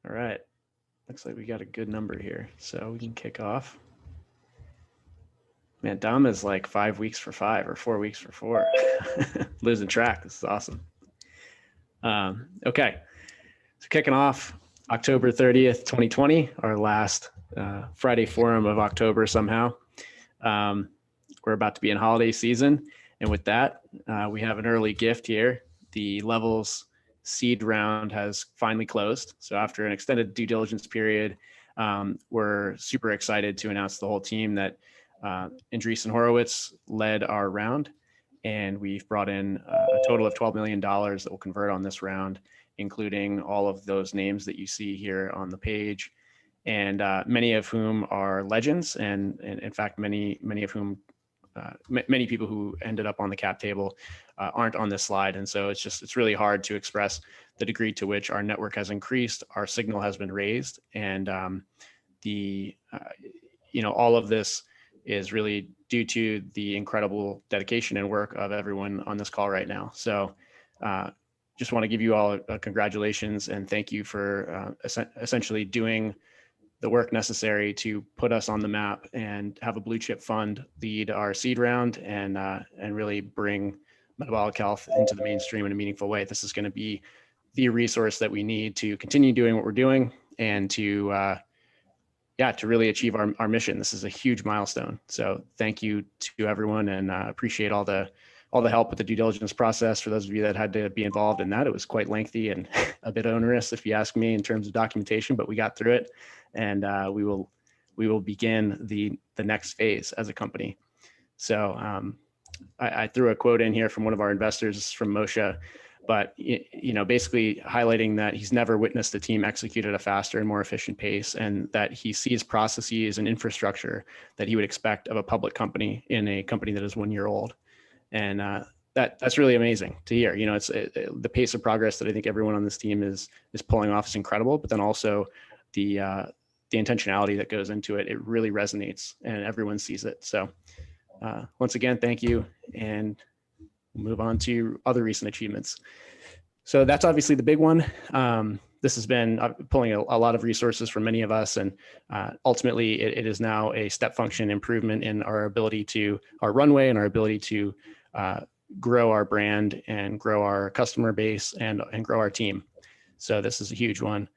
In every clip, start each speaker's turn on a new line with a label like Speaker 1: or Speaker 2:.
Speaker 1: All right. Looks like we got a good number here, so we can kick off. Man, Dom is like 5 weeks for 5 or 4 weeks for 4. Losing track. This is awesome. Okay. So kicking off October 30th, 2020, our last Friday forum of October somehow. We're about to be in holiday season. And with that, we have an early gift here. The Levels seed round has finally closed. So after an extended due diligence period, we're super excited to announce the whole team that Andreessen Horowitz led our round. And we've brought in a total of $12 million that will convert on this round, including all of those names that you see here on the page, and many of whom are legends, and in fact, many of whom, many people who ended up on the cap table aren't on this slide. And so it's really hard to express the degree to which our network has increased, our signal has been raised, and all of this is really due to the incredible dedication and work of everyone on this call right now. So just want to give you all a congratulations and thank you for essentially doing the work necessary to put us on the map and have a blue chip fund lead our seed round and really bring metabolic health into the mainstream in a meaningful way. This is going to be the resource that we need to continue doing what we're doing and to really achieve our mission. This is a huge milestone. So thank you to everyone, and appreciate all the help with the due diligence process. For those of you that had to be involved in that, it was quite lengthy and a bit onerous, if you ask me, in terms of documentation, but we got through it, and we will begin the next phase as a company. So I threw a quote in here from one of our investors, from Moshe, but basically highlighting that he's never witnessed a team execute at a faster and more efficient pace, and that he sees processes and infrastructure that he would expect of a public company in a company that is 1 year old. And that's really amazing to hear. It's the pace of progress that I think everyone on this team is pulling off is incredible, but then also the intentionality that goes into it, it really resonates and everyone sees it. So once again, thank you, and move on to other recent achievements. So that's obviously the big one. This has been pulling a lot of resources from many of us, and ultimately it is now a step function improvement in our runway and our ability to grow our brand and grow our customer base and grow our team. So this is a huge one.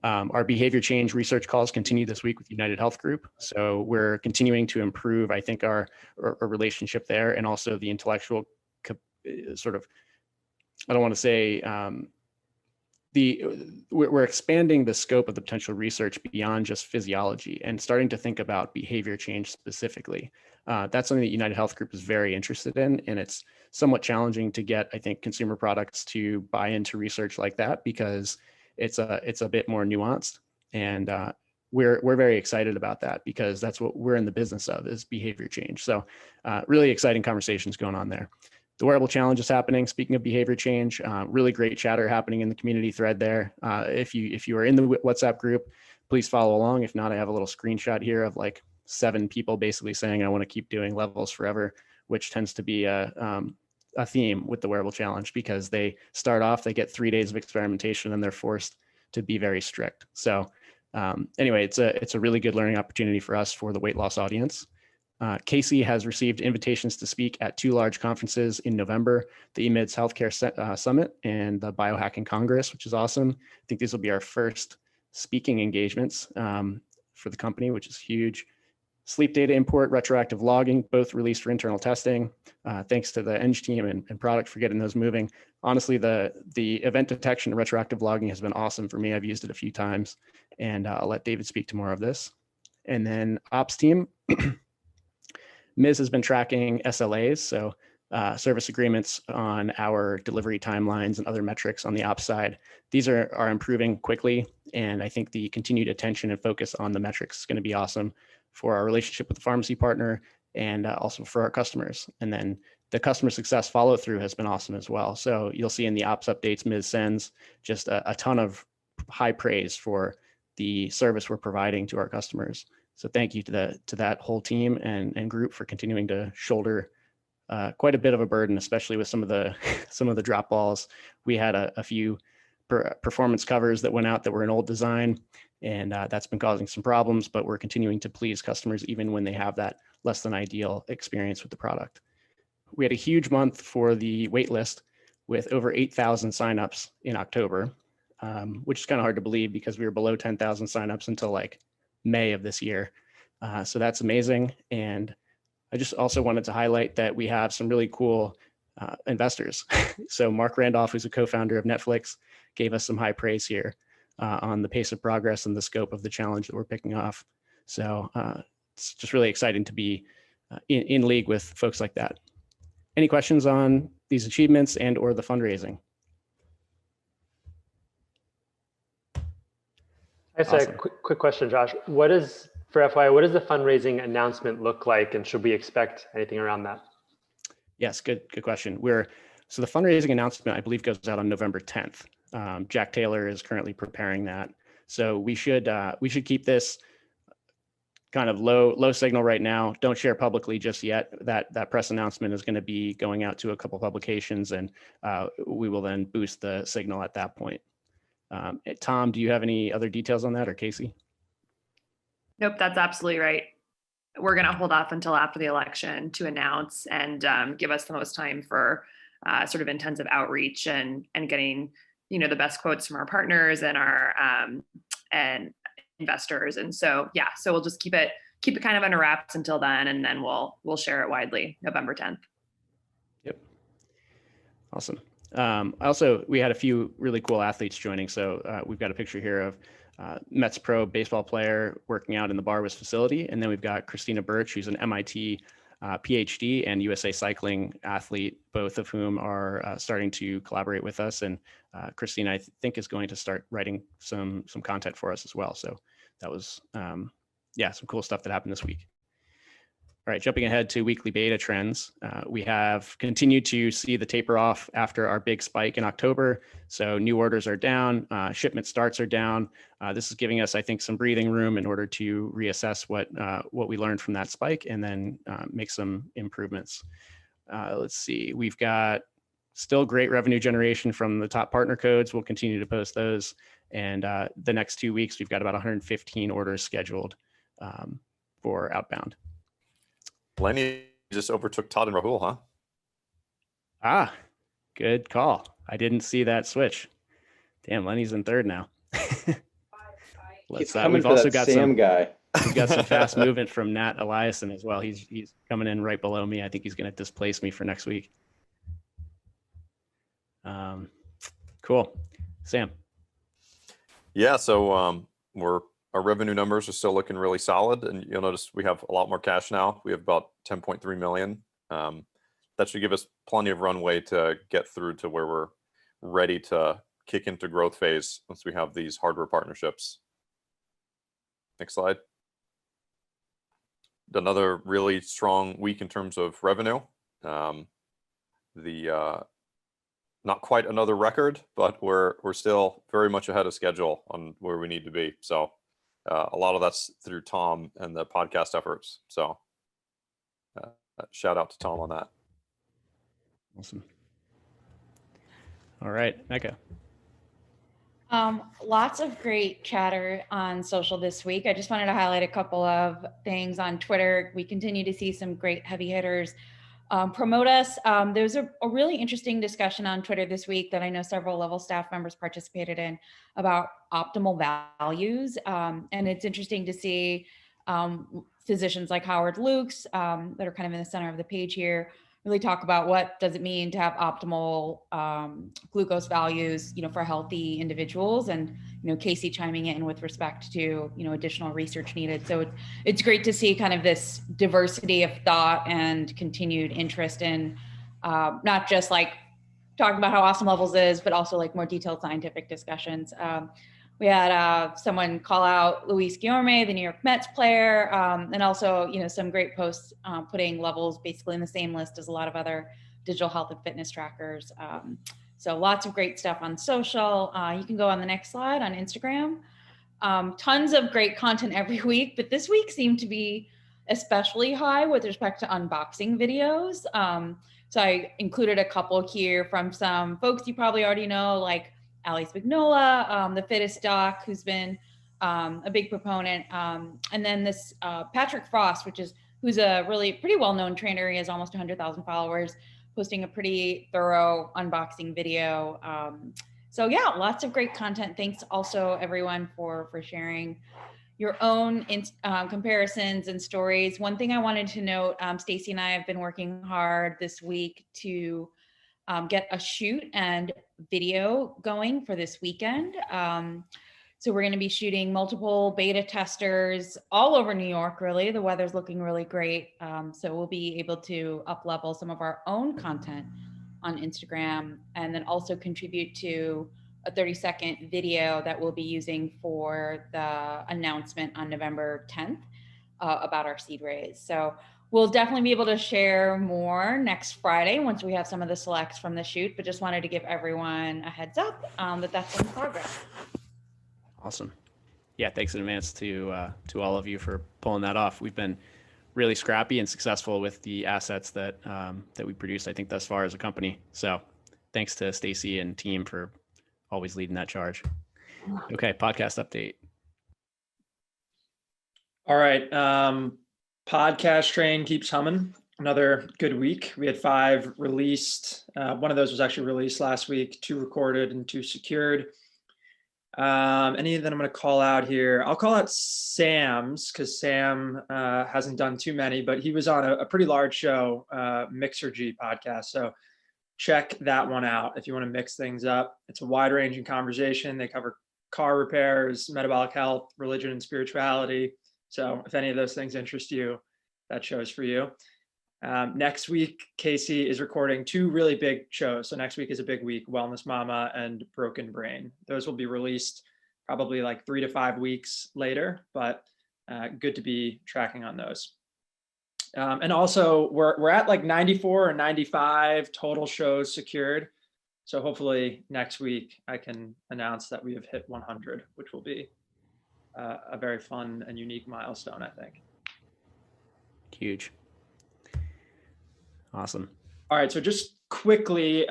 Speaker 1: Our behavior change research calls continue this week with United Health Group. So we're continuing to improve, I think, our relationship there, and also the intellectual sort of, I don't want to say, we're expanding the scope of the potential research beyond just physiology and starting to think about behavior change specifically. That's something that United Health Group is very interested in, and it's somewhat challenging to get, I think, consumer products to buy into research like that, because it's a bit more nuanced, and we're very excited about that, because that's what we're in the business of, is behavior change. So really exciting conversations going on there. The wearable challenge is happening. Speaking of behavior change, really great chatter happening in the community thread there. If you are in the WhatsApp group, please follow along. If not, I have a little screenshot here of like 7 people basically saying, I want to keep doing levels forever, which tends to be a theme with the wearable challenge, because they start off, they get 3 days of experimentation, and they're forced to be very strict. So anyway, it's a really good learning opportunity for us, for the weight loss audience. Casey has received invitations to speak at 2 large conferences in November, the eMIDS Healthcare Summit and the Biohacking Congress, which is awesome. I think these will be our first speaking engagements for the company, which is huge. Sleep data import, retroactive logging, both released for internal testing. Thanks to the Eng team and product for getting those moving. Honestly, the event detection and retroactive logging has been awesome for me. I've used it a few times, and I'll let David speak to more of this. And then ops team. Ms. has been tracking SLAs, so service agreements, on our delivery timelines and other metrics on the ops side. These are improving quickly, and I think the continued attention and focus on the metrics is going to be awesome for our relationship with the pharmacy partner, and also for our customers. And then the customer success follow through has been awesome as well. So you'll see in the ops updates, Ms. sends just a ton of high praise for the service we're providing to our customers. So thank you to that whole team and group for continuing to shoulder quite a bit of a burden, especially with some of the drop balls. We had a few performance covers that went out that were an old design, and that's been causing some problems, but we're continuing to please customers even when they have that less than ideal experience with the product. We had a huge month for the wait list with over 8,000 signups in October, which is kind of hard to believe because we were below 10,000 signups until like May of this year. So that's amazing. And I just also wanted to highlight that we have some really cool investors. So Mark Randolph, who's a co-founder of Netflix, gave us some high praise here on the pace of progress and the scope of the challenge that we're picking off. So it's just really exciting to be in league with folks like that. Any questions on these achievements and or the fundraising?
Speaker 2: I just a quick question, Josh. For FYI, what does the fundraising announcement look like, and should we expect anything around that?
Speaker 1: Yes, good question. So the fundraising announcement, I believe, goes out on November 10th. Jack Taylor is currently preparing that. So we should keep this kind of low signal right now. Don't share publicly just yet. That press announcement is going to be going out to a couple publications, and we will then boost the signal at that point. Tom, do you have any other details on that, or Casey?
Speaker 3: Nope, that's absolutely right. We're going to hold off until after the election to announce and give us the most time for sort of intensive outreach and getting, the best quotes from our partners and our and investors. And so, so we'll just keep it kind of under wraps until then, and then we'll share it widely November 10th.
Speaker 1: Yep. Awesome. Also, we had a few really cool athletes joining. So we've got a picture here of Mets pro baseball player working out in the Barwis facility. And then we've got Christina Birch, who's an MIT PhD and USA Cycling athlete, both of whom are starting to collaborate with us. And Christina, I think, is going to start writing some content for us as well. So that was, some cool stuff that happened this week. All right, jumping ahead to weekly beta trends, we have continued to see the taper off after our big spike in October. So new orders are down, shipment starts are down. This is giving us, I think, some breathing room in order to reassess what we learned from that spike and then make some improvements. Let's see, we've got still great revenue generation from the top partner codes. We'll continue to post those. And the next 2 weeks, we've got about 115 orders scheduled for outbound.
Speaker 4: Lenny just overtook Todd and Rahul, huh?
Speaker 1: Ah, good call. I didn't see that switch. Damn, Lenny's in third now.
Speaker 5: We've also got Sam guy.
Speaker 1: We've got some fast movement from Nat Eliason as well. He's coming in right below me. I think he's going to displace me for next week. Cool. Sam.
Speaker 4: Yeah, so our revenue numbers are still looking really solid, and you'll notice we have a lot more cash now. We have about 10.3 million. That should give us plenty of runway to get through to where we're ready to kick into growth phase once we have these hardware partnerships. Next slide. Another really strong week in terms of revenue. Not quite another record, but we're still very much ahead of schedule on where we need to be. So a lot of that's through Tom and the podcast efforts. So shout out to Tom on that.
Speaker 1: Awesome. All right, Mecca.
Speaker 6: Lots of great chatter on social this week. I just wanted to highlight a couple of things on Twitter. We continue to see some great heavy hitters promote us. There's a really interesting discussion on Twitter this week that I know several level staff members participated in about optimal values. And it's interesting to see physicians like Howard Lukes that are kind of in the center of the page here really talk about what does it mean to have optimal glucose values, for healthy individuals, and Casey chiming in with respect to additional research needed. So it's great to see kind of this diversity of thought and continued interest in not just like talking about how awesome levels is, but also like more detailed scientific discussions. We had someone call out Luis Guillorme, the New York Mets player, and also, some great posts putting levels basically in the same list as a lot of other digital health and fitness trackers. So lots of great stuff on social. You can go on the next slide on Instagram. Tons of great content every week, but this week seemed to be especially high with respect to unboxing videos. So I included a couple here from some folks you probably already know, like Ali Spignola, the Fittest Doc, who's been a big proponent. And then this Patrick Frost, who's a really pretty well-known trainer. He has almost 100,000 followers, posting a pretty thorough unboxing video. So yeah, lots of great content. Thanks also everyone for sharing your own comparisons and stories. One thing I wanted to note, Stacy and I have been working hard this week to get a shoot and video going for this weekend. So we're going to be shooting multiple beta testers all over New York, really. The weather's looking really great. So we'll be able to up-level some of our own content on Instagram, and then also contribute to a 30-second video that we'll be using for the announcement on November 10th about our seed raise. So we'll definitely be able to share more next Friday once we have some of the selects from the shoot, but just wanted to give everyone a heads up that that's in progress.
Speaker 1: Awesome. Yeah, thanks in advance to all of you for pulling that off. We've been really scrappy and successful with the assets that we produced, I think, thus far as a company. So thanks to Stacy and team for always leading that charge. Okay, podcast update.
Speaker 5: All right. Podcast train keeps humming. Another good week. We had 5 released. One of those was actually released last week, 2 recorded and 2 secured. Any that I'm going to call out here, I'll call out Sam's, because Sam hasn't done too many, but he was on a pretty large show, Mixergy podcast. So check that one out if you want to mix things up. It's a wide-ranging conversation. They cover car repairs, metabolic health, religion, and spirituality. So if any of those things interest you, that show's for you. Next week, Casey is recording 2 really big shows. So next week is a big week, Wellness Mama and Broken Brain. Those will be released probably like 3 to 5 weeks later, but good to be tracking on those. And also we're at like 94 or 95 total shows secured. So hopefully next week I can announce that we have hit 100, which will be a very fun and unique milestone, I think.
Speaker 1: Huge. Awesome.
Speaker 5: All right, so just quickly,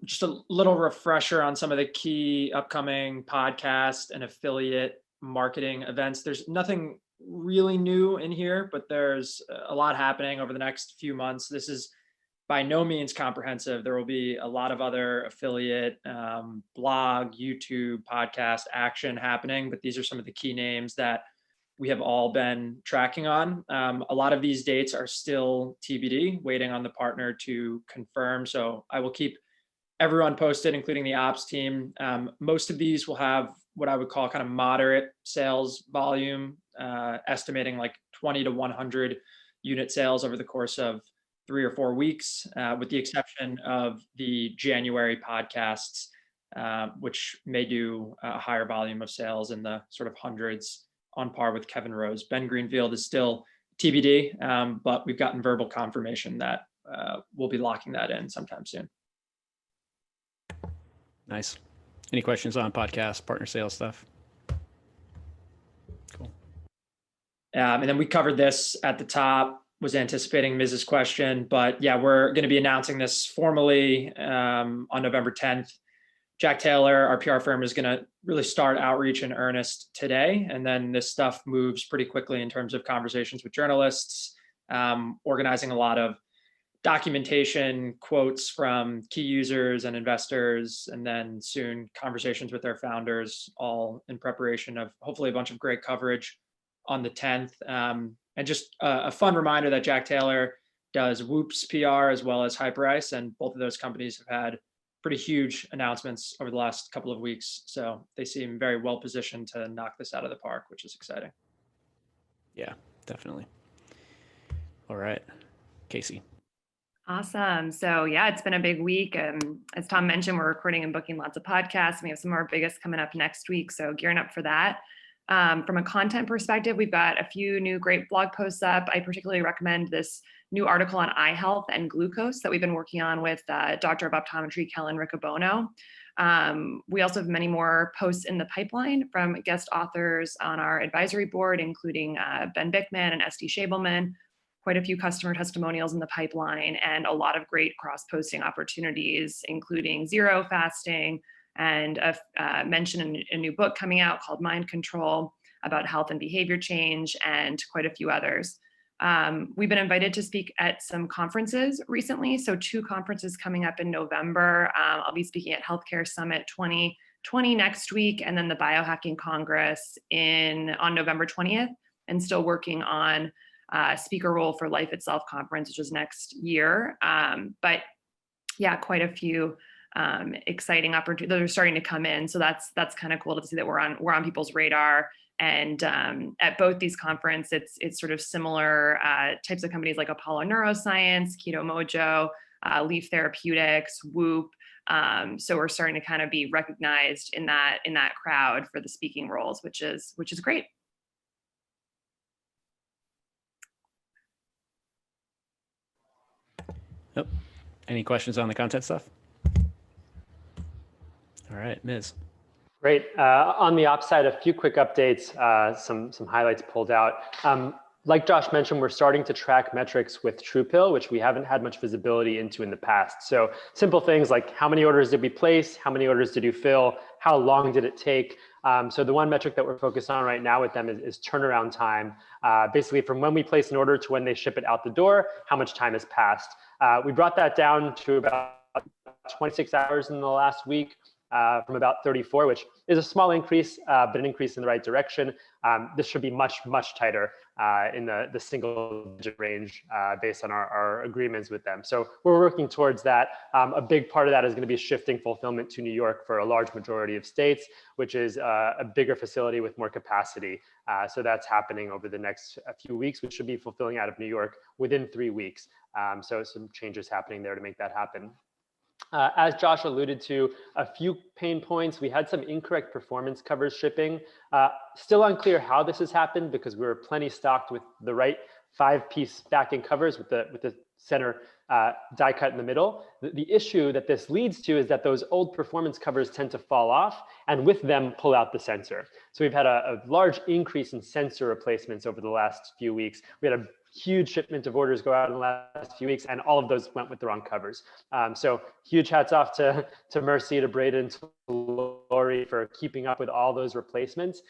Speaker 5: just a little refresher on some of the key upcoming podcast and affiliate marketing events. There's nothing really new in here, but there's a lot happening over the next few months. This is by no means comprehensive. There will be a lot of other affiliate, blog, YouTube, podcast action happening, but these are some of the key names that we have all been tracking on. A lot of these dates are still TBD, waiting on the partner to confirm. So I will keep everyone posted, including the ops team. Most of these will have what I would call kind of moderate sales volume, estimating like 20 to 100 unit sales over the course of 3 or 4 weeks, with the exception of the January podcasts, which may do a higher volume of sales in the sort of hundreds, on par with Kevin Rose. Ben Greenfield is still TBD, but we've gotten verbal confirmation that we'll be locking that in sometime soon.
Speaker 1: Nice. Any questions on podcast, partner sales stuff? Cool.
Speaker 5: And then we covered this at the top, was anticipating Mrs. question, but yeah, we're going to be announcing this formally on November 10th. Jack Taylor, our PR firm, is going to really start outreach in earnest today. And then this stuff moves pretty quickly in terms of conversations with journalists, organizing a lot of documentation, quotes from key users and investors, and then soon conversations with their founders, all in preparation of hopefully a bunch of great coverage on the 10th. And just a fun reminder that Jack Taylor does Whoops PR as well as Hyperice, and both of those companies have had pretty huge announcements over the last couple of weeks. So they seem very well positioned to knock this out of the park, which is exciting.
Speaker 1: Yeah, definitely. All right, Casey.
Speaker 3: Awesome. So yeah, it's been a big week. As Tom mentioned, we're recording and booking lots of podcasts. We have some of our biggest coming up next week. So gearing up for that. From a content perspective, we've got a few new great blog posts up. I particularly recommend this new article on eye health and glucose that we've been working on with Doctor of Optometry, Kellen Riccobono. We also have many more posts in the pipeline from guest authors on our advisory board, including Ben Bickman and SD Shabelman, quite a few customer testimonials in the pipeline, and a lot of great cross-posting opportunities, including zero fasting, and mentioned a new book coming out called Mind Control about health and behavior change, and quite a few others. We've been invited to speak at some conferences recently. So 2 conferences coming up in November. I'll be speaking at Healthcare Summit 2020 next week, and then the Biohacking Congress on November 20th, and still working on speaker role for Life Itself conference, which is next year. But yeah, quite a few exciting opportunities that are starting to come in. So that's kind of cool to see that we're on people's radar. And at both these conferences, it's sort of similar types of companies like Apollo Neuroscience, Keto Mojo, Leaf Therapeutics, Whoop. So we're starting to kind of be recognized in that crowd for the speaking roles, which is great.
Speaker 1: Yep. Any questions on the content stuff? All right, Ms.
Speaker 2: Great. On the ops side, a few quick updates, some highlights pulled out. Like Josh mentioned, we're starting to track metrics with TruePill, which we haven't had much visibility into in the past. So simple things like how many orders did we place? How many orders did you fill? How long did it take? So the one metric that we're focused on right now with them is turnaround time. Basically from when we place an order to when they ship it out the door, how much time has passed. We brought that down to about 26 hours in the last week. From about 34, which is a small increase, but an increase in the right direction. This should be much, much tighter in the single digit range based on our agreements with them. So we're working towards that. A big part of that is going to be shifting fulfillment to New York for a large majority of states, which is a bigger facility with more capacity. So that's happening over the next few weeks. We should be fulfilling out of New York within 3 weeks. So some changes happening there to make that happen. As Josh alluded to, a few pain points. We had some incorrect performance covers shipping. Still unclear how this has happened because we were plenty stocked with the right 5-piece backing covers with the center die cut in the middle. The issue that this leads to is that those old performance covers tend to fall off and with them pull out the sensor. So we've had a large increase in sensor replacements over the last few weeks. We had a huge shipment of orders go out in the last few weeks, and all of those went with the wrong covers. So huge hats off to Mercy, to Braden, to Lori for keeping up with all those replacements.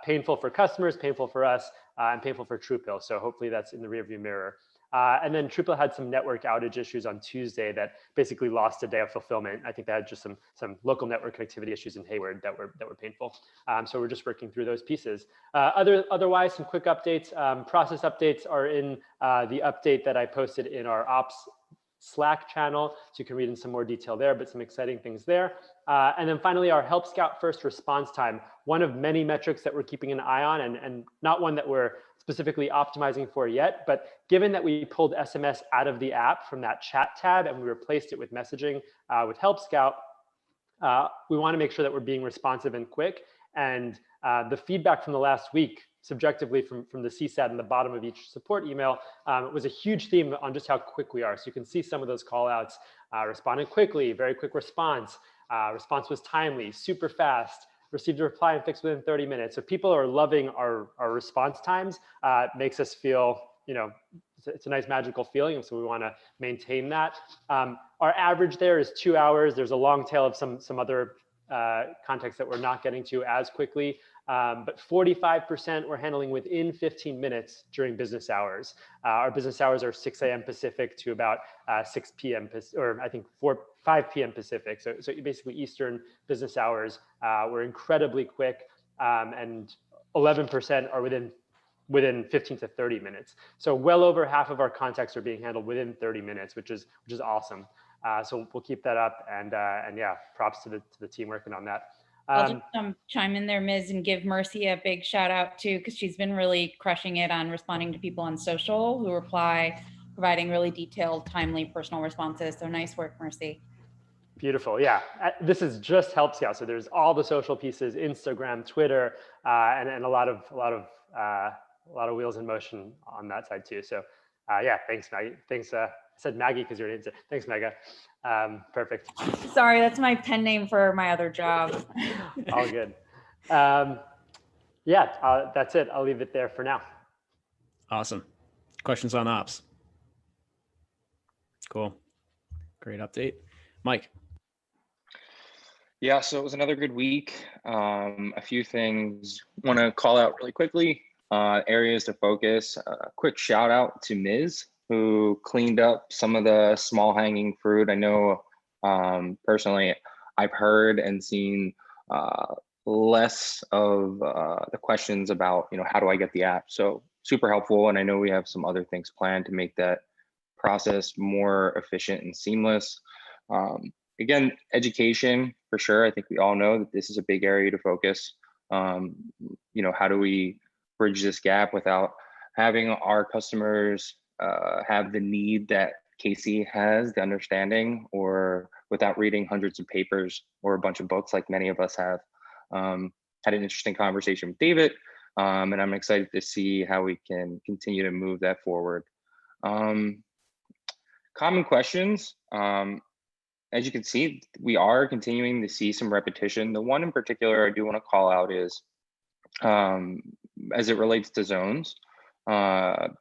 Speaker 2: Painful for customers, painful for us, and painful for TruePill. So hopefully that's in the rearview mirror. And then TruePill had some network outage issues on Tuesday that basically lost a day of fulfillment. I think they had just some local network connectivity issues in Hayward that were painful. So we're just working through those pieces. Otherwise, some quick updates. Process updates are in the update that I posted in our ops Slack channel, so you can read in some more detail there, but some exciting things there. And then finally, our Help Scout first response time, one of many metrics that we're keeping an eye on, and not one that we're specifically optimizing for yet, but given that we pulled SMS out of the app from that chat tab and we replaced it with messaging with Help Scout, we want to make sure that we're being responsive and quick. And the feedback from the last week, subjectively from the CSAT in the bottom of each support email, was a huge theme on just how quick we are. So you can see some of those call outs, responded quickly, very quick response. Response was timely, super fast, received a reply and fixed within 30 minutes. So people are loving our response times. It makes us feel, it's a nice magical feeling. And so we want to maintain that. Our average there is 2 hours. There's a long tail of some other context that we're not getting to as quickly. But 45% we're handling within 15 minutes during business hours. Our business hours are 6 a.m. Pacific to about 6 p.m. or I think 5 p.m. Pacific. So basically Eastern business hours. We're incredibly quick, and 11% are within 15 to 30 minutes. So well over half of our contacts are being handled within 30 minutes, which is awesome. So we'll keep that up, and yeah, props to the team working on that.
Speaker 6: I'll just chime in there, Ms., and give Mercy a big shout out too, because she's been really crushing it on responding to people on social who reply, providing really detailed, timely, personal responses. So nice work, Mercy.
Speaker 2: Beautiful. Yeah, this is just Help Scout. So there's all the social pieces, Instagram, Twitter, and a lot of wheels in motion on that side too. So yeah, thanks, Maggie. Thanks. I said Maggie because you're an intern. Thanks, Mega. Perfect.
Speaker 6: Sorry, that's my pen name for my other job.
Speaker 2: All good. Yeah, that's it. I'll leave it there for now.
Speaker 1: Awesome. Questions on ops? Cool. Great update. Mike.
Speaker 7: Yeah, so it was another good week. A few things want to call out really quickly. Areas to focus. Quick shout out to Ms., who cleaned up some of the small hanging fruit. I know personally, I've heard and seen less of the questions about, how do I get the app? So super helpful. And I know we have some other things planned to make that process more efficient and seamless. Again, education for sure. I think we all know that this is a big area to focus. How do we bridge this gap without having our customers have the need that Casey has, the understanding, or without reading hundreds of papers or a bunch of books like many of us have. Had an interesting conversation with David, and I'm excited to see how we can continue to move that forward. Common questions. As you can see, we are continuing to see some repetition. The one in particular I do want to call out is as it relates to zones. The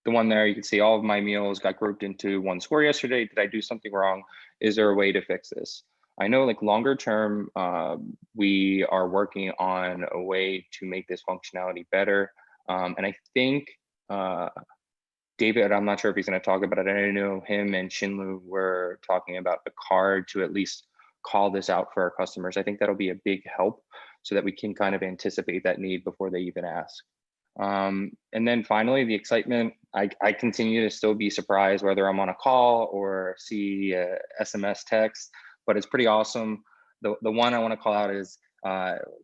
Speaker 7: one there, you can see all of my meals got grouped into one score yesterday. Did I do something wrong? Is there a way to fix this? I know like longer term, we are working on a way to make this functionality better. And I think David, I'm not sure if he's going to talk about it. I know him and Shinlu were talking about the card to at least call this out for our customers. I think that'll be a big help so that we can kind of anticipate that need before they even ask. And then finally, the excitement. I continue to still be surprised whether I'm on a call or see a SMS text, but it's pretty awesome. The one I want to call out is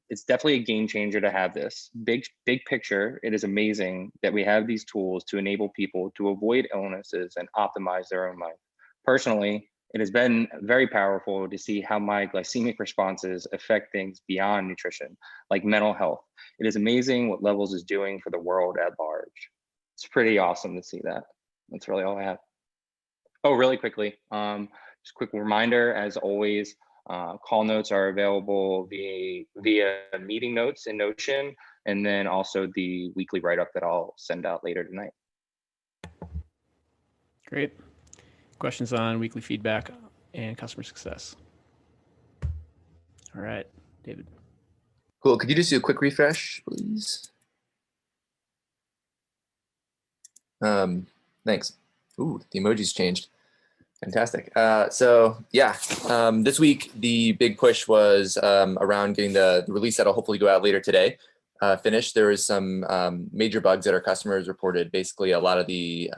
Speaker 7: it's definitely a game changer to have this big picture. It is amazing that we have these tools to enable people to avoid illnesses and optimize their own life. Personally, it has been very powerful to see how my glycemic responses affect things beyond nutrition, like mental health. It is amazing what Levels is doing for the world at large. It's pretty awesome to see that. That's really all I have. Oh, really quickly, just a quick reminder, as always, call notes are available via meeting notes in Notion, and then also the weekly write-up that I'll send out later tonight.
Speaker 1: Great. Questions on weekly feedback and customer success? All right, David.
Speaker 8: Cool. Could you just do a quick refresh, please? Thanks. Ooh, the emojis changed. Fantastic. So yeah, this week the big push was around getting the release that'll hopefully go out later today finished. There was some major bugs that our customers reported. Basically, a lot of the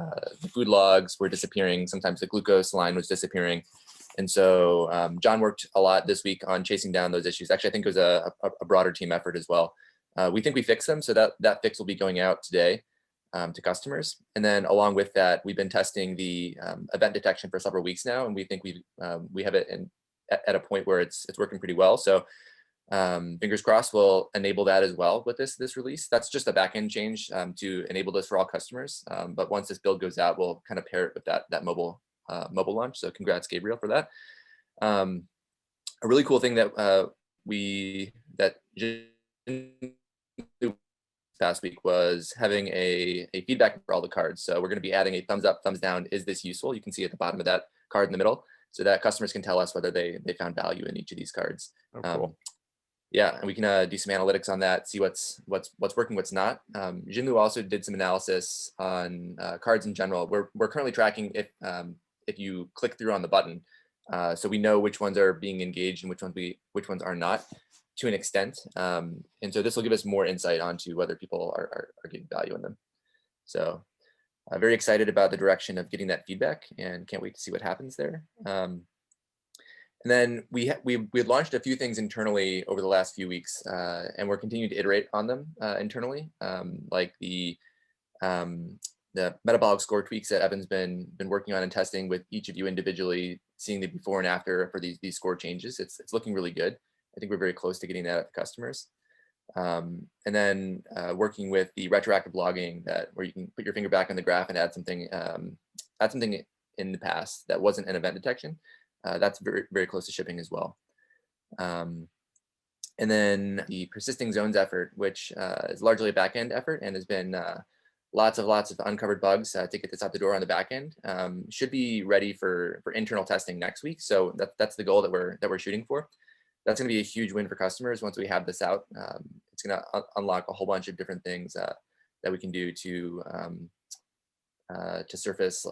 Speaker 8: food logs were disappearing. Sometimes the glucose line was disappearing. And so John worked a lot this week on chasing down those issues. Actually, I think it was a broader team effort as well. We think we fixed them, so that fix will be going out today to customers. And then along with that, we've been testing the event detection for several weeks now, and we think we have it at a point where it's working pretty well. So fingers crossed we'll enable that as well with this release. That's just a backend change to enable this for all customers. But once this build goes out, we'll kind of pair it with that mobile launch. So congrats, Gabriel, for that. A really cool thing that past week was having a feedback for all the cards. So we're going to be adding a thumbs up, thumbs down. Is this useful? You can see at the bottom of that card in the middle, so that customers can tell us whether they found value in each of these cards.
Speaker 1: Oh, cool.
Speaker 8: Yeah, and we can do some analytics on that, see what's working, what's not. Jinlu also did some analysis on cards in general. We're currently tracking if you click through on the button, so we know which ones are being engaged and which ones are not, to an extent. And so this will give us more insight onto whether people are getting value in them. So very excited about the direction of getting that feedback and can't wait to see what happens there. And then we had launched a few things internally over the last few weeks, and we're continuing to iterate on them internally, like the metabolic score tweaks that Evan's been working on and testing with each of you individually, seeing the before and after for these score changes. It's looking really good. I think we're very close to getting that at the customers. And then working with the retroactive logging, where you can put your finger back on the graph and add something in the past that wasn't an event detection. That's very, very close to shipping as well. And then the persisting zones effort, which is largely a backend effort and has been lots of uncovered bugs to get this out the door on the back end. Should be ready for internal testing next week. So that's the goal that we're shooting for. that's going to be a huge win for customers once we have this out. It's going to unlock a whole bunch of different things that we can do to surface,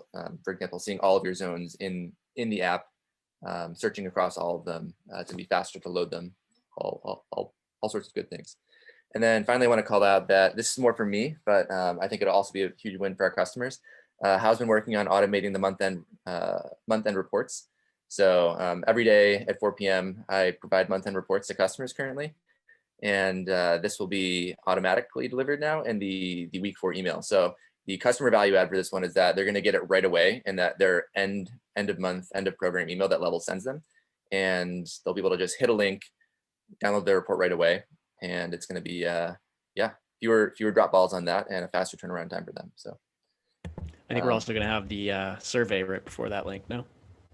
Speaker 8: for example, seeing all of your zones in the app, searching across all of them. It's going to be faster to load them, all sorts of good things. And then finally, I want to call out that this is more for me, but I think it'll also be a huge win for our customers. Hal's been working on automating the month-end reports. So every day at 4 p.m., I provide month-end reports to customers currently. And this will be automatically delivered now in the week 4 email. So the customer value add for this one is that they're going to get it right away, and that their end of month, end of program email that Level sends them. And they'll be able to just hit a link, download their report right away. And it's going to be, fewer drop balls on that and a faster turnaround time for them. So
Speaker 1: I think we're also going to have the survey right before that link, no?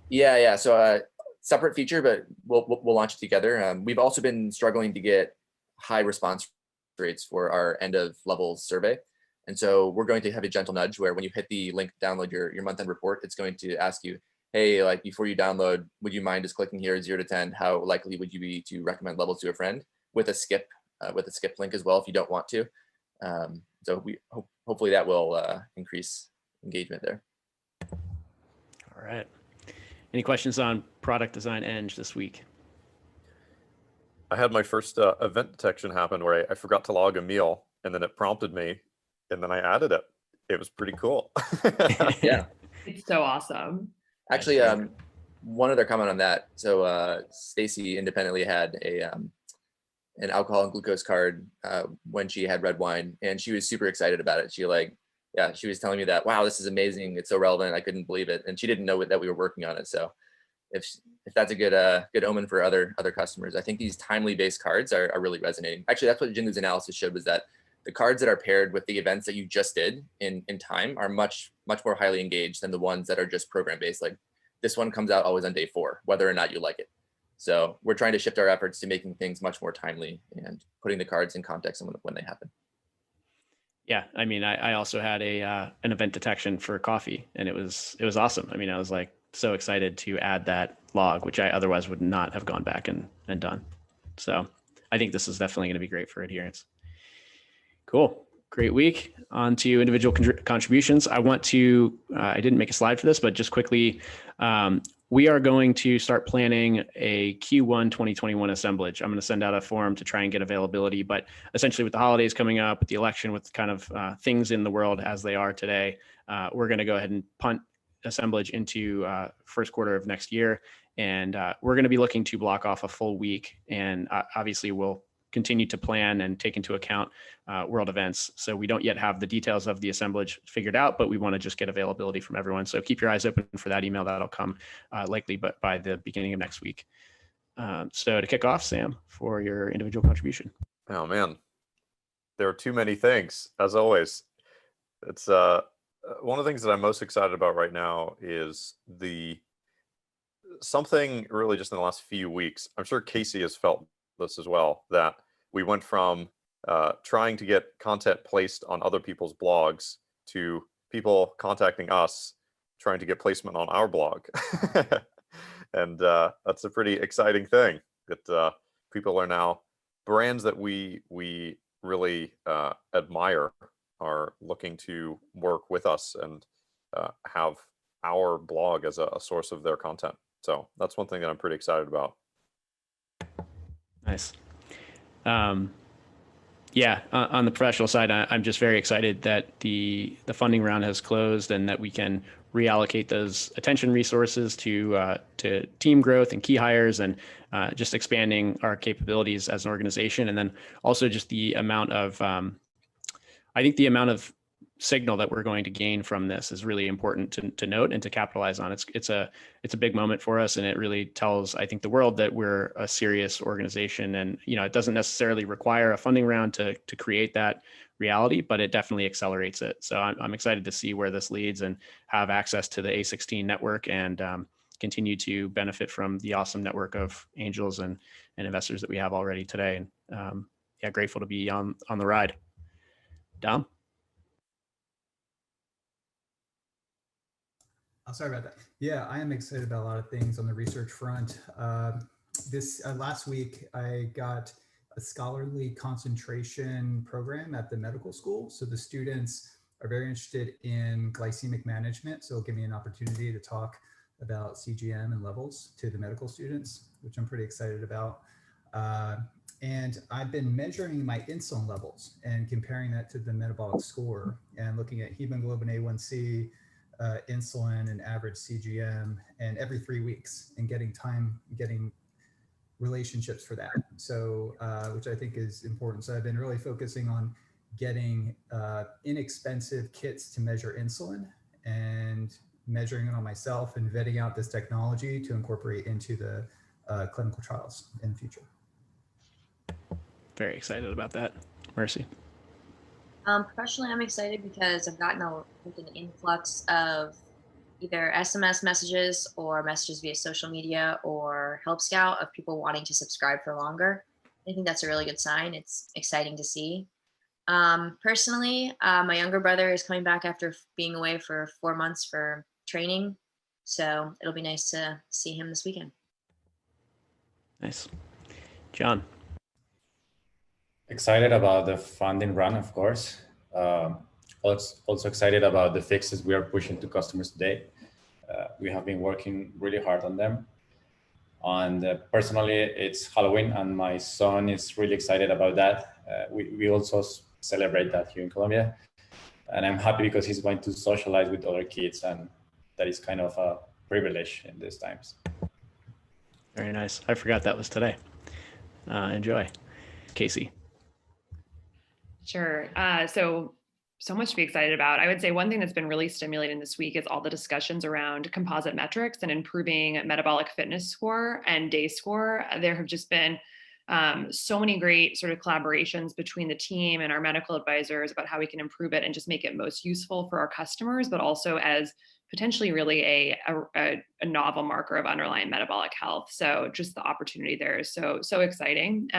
Speaker 8: Yeah. So separate feature, but we'll launch it together. We've also been struggling to get high response rates for our end of levels survey. And so we're going to have a gentle nudge where when you hit the link, download your month-end report, it's going to ask you, hey, like before you download, would you mind just clicking here 0 to 10? How likely would you be to recommend levels to a friend with a skip link as well if you don't want to. So we hopefully that will increase engagement there.
Speaker 1: All right. Any questions on product design eng this week?
Speaker 4: I had my first event detection happen where I forgot to log a meal, and then it prompted me, and then I added it. It was pretty cool.
Speaker 8: Yeah.
Speaker 3: It's so awesome.
Speaker 8: Actually, one other comment on that. So Stacy independently had an alcohol and glucose card when she had red wine, and she was super excited about it. She was telling me that, wow, this is amazing. It's so relevant. I couldn't believe it. And she didn't know that we were working on it. So if that's a good omen for other customers, I think these timely based cards are really resonating. Actually, that's what Jinlu's analysis showed, was that the cards that are paired with the events that you just did in time are much more highly engaged than the ones that are just program based. Like this one comes out always on day 4, whether or not you like it. So we're trying to shift our efforts to making things much more timely and putting the cards in context when they happen.
Speaker 1: Yeah, I mean, I also had an event detection for coffee, and it was awesome. I mean, I was like so excited to add that log, which I otherwise would not have gone back and done. So I think this is definitely going to be great for adherence. Cool. Great week. On to individual contributions. I didn't make a slide for this, but just quickly, we are going to start planning a Q1 2021 assemblage. I'm going to send out a form to try and get availability, but essentially with the holidays coming up, with the election, with kind of things in the world as they are today, we're going to go ahead and punt assemblage into first quarter of next year. And we're going to be looking to block off a full week. And obviously we'll continue to plan and take into account world events. So we don't yet have the details of the assemblage figured out, but we want to just get availability from everyone. So keep your eyes open for that email. That'll come likely but by the beginning of next week. So to kick off, Sam, for your individual contribution.
Speaker 4: Oh man, there are too many things, as always. It's one of the things that I'm most excited about right now is something really just in the last few weeks. I'm sure Casey has felt this as well, that we went from trying to get content placed on other people's blogs to people contacting us trying to get placement on our blog. And that's a pretty exciting thing, that people are now, brands that we really admire are looking to work with us and have our blog as a source of their content. So that's one thing that I'm pretty excited about.
Speaker 1: Nice. Yeah, on the professional side, I'm just very excited that the funding round has closed and that we can reallocate those attention resources to team growth and key hires and just expanding our capabilities as an organization. And then also just the amount of, I think the amount of signal that we're going to gain from this is really important to note and to capitalize on. It's a big moment for us, and it really tells, I think, the world that we're a serious organization. And it doesn't necessarily require a funding round to create that reality, but it definitely accelerates it. So I'm excited to see where this leads and have access to the A16 network and continue to benefit from the awesome network of angels and investors that we have already today. And grateful to be on the ride. Dom?
Speaker 9: Sorry about that. Yeah, I am excited about a lot of things on the research front. this last week, I got a scholarly concentration program at the medical school. So the students are very interested in glycemic management. So it'll give me an opportunity to talk about CGM and levels to the medical students, which I'm pretty excited about. And I've been measuring my insulin levels and comparing that to the metabolic score and looking at hemoglobin A1C, insulin and average CGM, and every 3 weeks, and getting relationships for that. So, which I think is important. So I've been really focusing on getting inexpensive kits to measure insulin and measuring it on myself and vetting out this technology to incorporate into the clinical trials in the future.
Speaker 1: Very excited about that. Mercy.
Speaker 10: Professionally, I'm excited because I've gotten an influx of either SMS messages or messages via social media or Help Scout of people wanting to subscribe for longer. I think that's a really good sign. It's exciting to see. Personally, my younger brother is coming back after being away for 4 months for training. So it'll be nice to see him this weekend.
Speaker 1: Nice. John.
Speaker 11: Excited about the funding run, of course. Also excited about the fixes we are pushing to customers today. We have been working really hard on them. And personally, it's Halloween, and my son is really excited about that. We also celebrate that here in Colombia. And I'm happy because he's going to socialize with other kids, and that is kind of a privilege in these times.
Speaker 1: Very nice. I forgot that was today. Enjoy. Casey.
Speaker 3: Sure. So much to be excited about. I would say one thing that's been really stimulating this week is all the discussions around composite metrics and improving metabolic fitness score and day score. There have just been so many great sort of collaborations between the team and our medical advisors about how we can improve it and just make it most useful for our customers, but also as potentially really a novel marker of underlying metabolic health. So just the opportunity there is so exciting.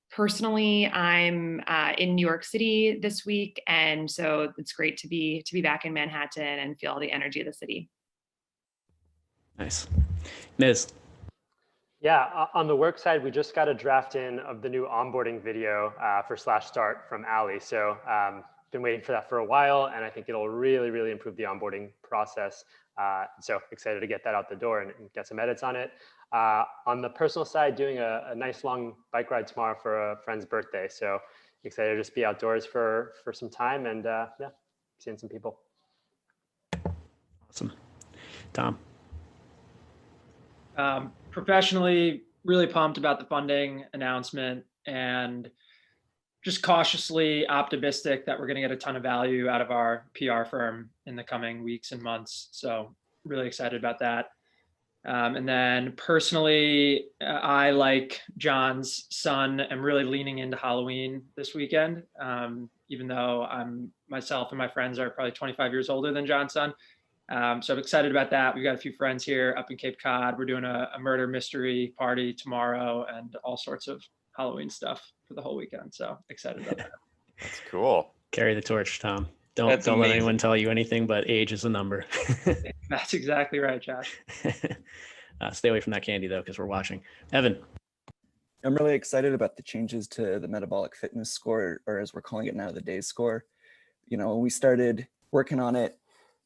Speaker 3: Personally, I'm in New York City this week, and so it's great to be back in Manhattan and feel the energy of the city.
Speaker 1: Nice. Miz.
Speaker 2: Yeah, on the work side, we just got a draft in of the new onboarding video for /start from Ali. So been waiting for that for a while, and I think it'll really, really improve the onboarding process. So excited to get that out the door and get some edits on it. On the personal side, doing a nice long bike ride tomorrow for a friend's birthday. So excited to just be outdoors for some time and yeah, seeing some people.
Speaker 1: Awesome. Tom.
Speaker 5: Professionally, really pumped about the funding announcement and just cautiously optimistic that we're going to get a ton of value out of our PR firm in the coming weeks and months. So really excited about that. And then personally, I, like John's son, am really leaning into Halloween this weekend, even though myself and my friends are probably 25 years older than John's son. So I'm excited about that. We've got a few friends here up in Cape Cod. We're doing a murder mystery party tomorrow and all sorts of Halloween stuff for the whole weekend. So excited about that.
Speaker 4: That's cool.
Speaker 1: Carry the torch, Tom. Don't let anyone tell you anything, but age is a number.
Speaker 5: That's exactly right, Josh.
Speaker 1: Stay away from that candy, though, because we're watching. Evan.
Speaker 12: I'm really excited about the changes to the metabolic fitness score, or as we're calling it now, the day score. You know, when we started working on it,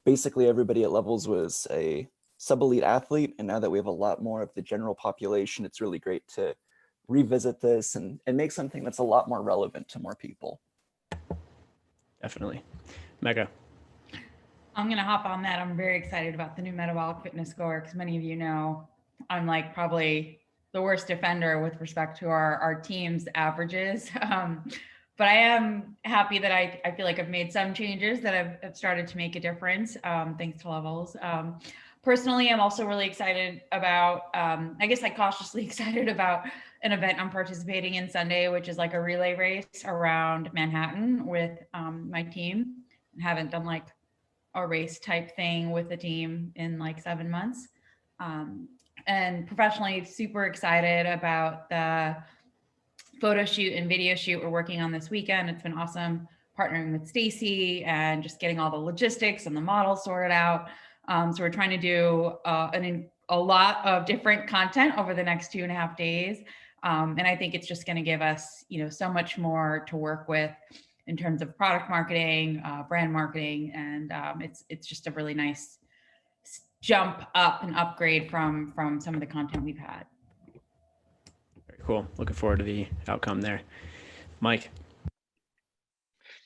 Speaker 12: basically everybody at Levels was a sub-elite athlete. And now that we have a lot more of the general population, it's really great to revisit this and make something that's a lot more relevant to more people.
Speaker 1: Definitely. Mega.
Speaker 6: I'm going to hop on that. I'm very excited about the new metabolic fitness score because many of you know I'm like probably the worst defender with respect to our team's averages. But I am happy that I feel like I've made some changes that have started to make a difference thanks to Levels. Personally, I'm also really excited about, I guess like cautiously excited about an event I'm participating in Sunday, which is like a relay race around Manhattan with my team. I haven't done like a race type thing with the team in like 7 months. And professionally, super excited about the photo shoot and video shoot we're working on this weekend. It's been awesome partnering with Stacy and just getting all the logistics and the models sorted out. So we're trying to do a a lot of different content over the next 2.5 days. And I think it's just going to give us, so much more to work with in terms of product marketing, brand marketing, and it's just a really nice jump up and upgrade from some of the content we've had.
Speaker 1: Very cool. Looking forward to the outcome there. Mike.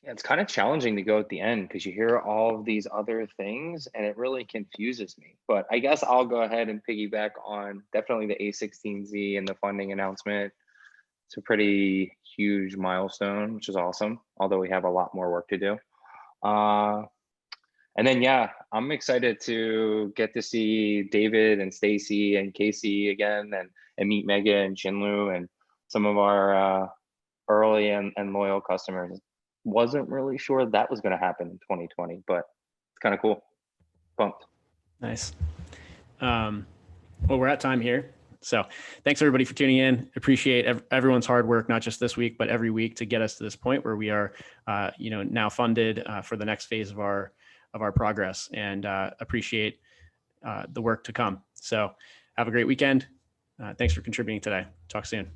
Speaker 7: Yeah, it's kind of challenging to go at the end because you hear all of these other things and it really confuses me. But I guess I'll go ahead and piggyback on definitely the A16Z and the funding announcement. It's a pretty huge milestone, which is awesome, although we have a lot more work to do. And then, yeah, I'm excited to get to see David and Stacy and Casey again and meet Mega and Chinlu and some of our early and loyal customers. Wasn't really sure that was going to happen in 2020, but it's kind of cool. Pumped.
Speaker 1: Nice. Well, we're at time here. So thanks everybody for tuning in. Appreciate everyone's hard work, not just this week, but every week to get us to this point where we are, now funded for the next phase of our progress, and appreciate the work to come. So have a great weekend. Thanks for contributing today. Talk soon.